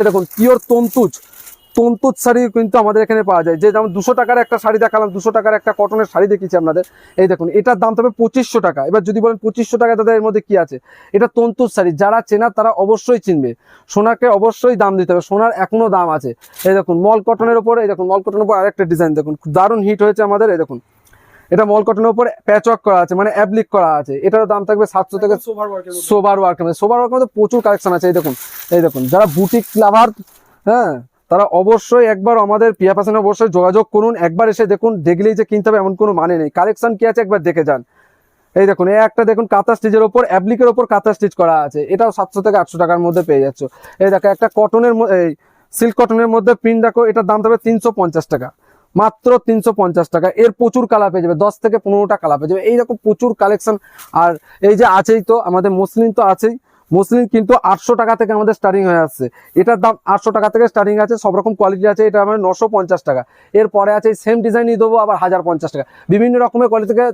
দেখুন পিওর তন্তুজ তন্তুজ শাড়ি কিন্তু আমাদের এখানে পাওয়া যায়। যে যেমন 200 টাকার একটা শাড়ি দেখালাম, 200 টাকার একটা কটনের শাড়ি দেখিয়েছি আপনাদের। এই দেখুন এটার দাম তবে 2500 টাকা। এবার যদি বলেন 2500 টাকা দাদা এর মধ্যে কি আছে, এটা তন্তুজ শাড়ি। যারা চেনা তারা অবশ্যই চিনবে। সোনাকে অবশ্যই দাম দিতে হবে, সোনার এখনো দাম আছে। এই দেখুন মল কটনের উপর, এই দেখুন মল কটনের উপর আরেকটা ডিজাইন দেখুন, দারুণ হিট হয়েছে আমাদের। এই দেখুন এটা মল কটনের উপর প্যাচওয়ার্ক করা আছে, মানে অ্যাপ্লিক করা আছে। এটার দাম থাকবে 700 থেকে। সোবার ওয়ার্কের মধ্যে প্রচুর কালেকশন আছে। এই দেখুন যারা বুটিক লাভার, হ্যাঁ, তারা অবশ্যই একবার আমাদের পিয়া ফ্যাশনে অবশ্যই যোগাযোগ করুন। একবার এসে দেখুন, দেখলেই যে কিনতে হবে এমন কোনো মানে নেই। কালেকশন কি আছে একবার দেখে যান। এই দেখুন এই একটা দেখুন কাঁথা স্টিচের ওপর, অ্যাপ্লিকের ওপর কাঁথা স্টিচ করা আছে। এটাও 700 থেকে 800 টাকার মধ্যে পেয়ে যাচ্ছ। এই দেখো একটা কটনের, এই সিল্ক কটনের মধ্যে প্রিন্ট দেখো, এটার দাম তবে 350 টাকা, মাত্র 350 টাকা। এর প্রচুর কালার পেয়ে যাবে, 10 থেকে 15টা কালার পেয়ে যাবে। এইরকম প্রচুর কালেকশন। আর এই যে আছেই তো আমাদের মসলিন তো আছেই। মসলিন কিন্তু 800 টাকা থেকে আমাদের স্টার্টিং হয়ে আসছে। এটার দাম 800 টাকা থেকে স্টার্টিং আছে, সব রকম কোয়ালিটি আছে। এটা আমাদের 950 টাকা। এরপরে আছে সেম ডিজাইনই দেবো আবার 1050 টাকা। বিভিন্ন রকমের কোয়ালিটি থেকে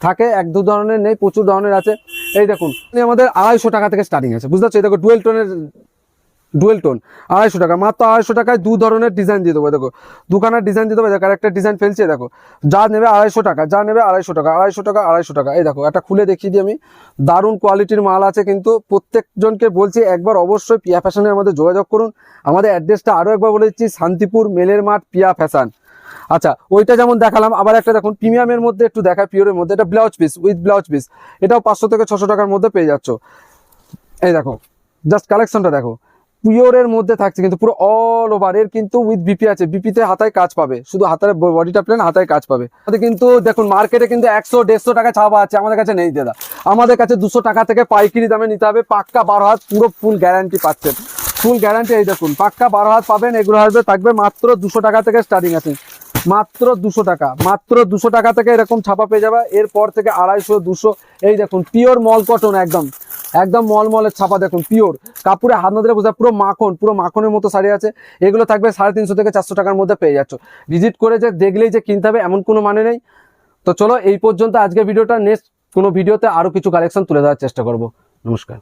থাকে, এক দু ধরনের নেই, প্রচুর ধরনের আছে। এই দেখুন আমাদের 250 টাকা থেকে স্টার্টিং আছে, বুঝতে পারছো? এই দেখো ডুয়েল টোন 250 টাকা, মাত্র 250 টাকায় দু ধরনের ডিজাইন দিয়ে দেবো। দেখো দুখানার ডিজাইন দিয়ে দেবো। দেখো একটা ডিজাইন ফেলছে, দেখো যা নেবে 250 টাকা, যা নেবে 250 টাকা, 250 টাকা, 250 টাকা। এই দেখো একটা খুলে দেখিয়ে দিই আমি, দারুণ কোয়ালিটির মাল আছে। কিন্তু প্রত্যেকজনকে বলছি একবার অবশ্যই পিয়া ফ্যাশনে আমাদের যোগাযোগ করুন। আমাদের অ্যাড্রেসটা আরও একবার বলে দিচ্ছি, শান্তিপুর মেলের মাঠ, পিয়া ফ্যাশন। আচ্ছা ওইটা যেমন দেখালাম, আবার একটা দেখুন প্রিমিয়ামের মধ্যে একটু দেখায়, পিওরের মধ্যে। এটা blouse piece, with blouse piece. এটাও 500 থেকে 600 টাকার মধ্যে পেয়ে যাচ্ছ। এই দেখো জাস্ট কালেকশনটা দেখো, পিওরের মধ্যে থাকছে কিন্তু পুরো অল ওভার। এর কিন্তু উইথ বিপি আছে, বিপিতে হাতায় কাজ পাবে, শুধু হাতার বডিটা প্লেন, হাতায় কাজ পাবে। কিন্তু দেখুন মার্কেটে কিন্তু 100-150 টাকা ছাপা আছে, আমাদের কাছে নেই দাদা। আমাদের কাছে 200 টাকা থেকে পাইকারি দামে নিতে হবে। পাক্কা 12 হাত পুরো ফুল গ্যারান্টি পাচ্ছেন, ফুল গ্যারান্টি। এই দেখুন পাক্কা 12 হাত পাবেন। এগুলো আসবে থাকবে মাত্র 200 টাকা থেকে স্টার্টিং আছে, মাত্র 200 টাকা, মাত্র 200 টাকা থেকে এরকম ছাপা পেয়ে যাবে। এরপর থেকে 250, 200। এই দেখুন পিওর মল কটন, একদম একদম মলমলের ছাপা। দেখুন পিওর কাপড়ে হাত না দিলে বোঝা, পুরো মাখন, পুরো মাখনের মতো শাড়ি আছে। এগুলো থাকবে 350 থেকে 400 টাকার মধ্যে পেয়ে যাচ্ছ। ভিজিট করে যে দেখলেই যে কিনতে হবে এমন কোনো মানে নেই। তো চলো এই পর্যন্ত আজকের ভিডিওটা। নেক্সট কোনো ভিডিওতে আরো কিছু কালেকশন তুলে ধরার চেষ্টা করব। নমস্কার।